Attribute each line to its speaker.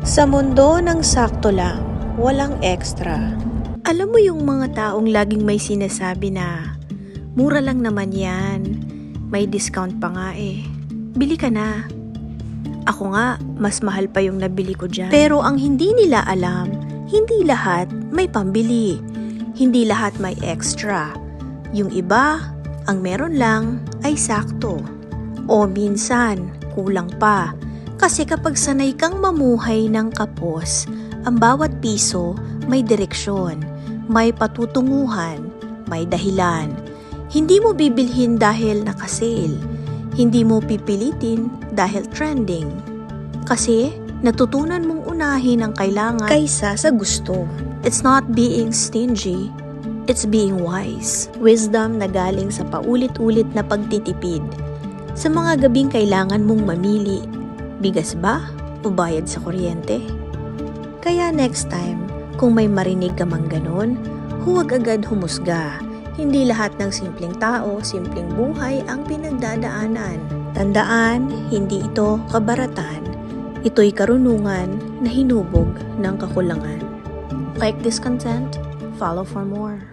Speaker 1: Sa mundo ng sakto lang, walang extra. Alam mo yung mga taong laging may sinasabi na, mura lang naman yan, may discount pa nga eh. Bili ka na. Ako nga, mas mahal pa yung nabili ko dyan. Pero ang hindi nila alam, hindi lahat may pambili. Hindi lahat may extra. Yung iba, ang meron lang ay sakto. O minsan, kulang pa. Kasi kapag sanay kang mamuhay ng kapos, ang bawat piso may direksyon, may patutunguhan, may dahilan. Hindi mo bibilhin dahil nakasale. Hindi mo pipilitin dahil trending. Kasi natutunan mong unahin ang kailangan kaysa sa gusto. It's not being stingy, it's being wise. Wisdom na galing sa paulit-ulit na pagtitipid. Sa mga gabing kailangan mong mamili, bigas ba o bayad sa kuryente? Kaya next time, kung may marinig ka mang ganon, huwag agad humusga. Hindi lahat ng simpleng tao, simpleng buhay ang pinagdadaanan. Tandaan, hindi ito kabaratan. Ito'y karunungan na hinubog ng kakulangan. Like this content, follow for more.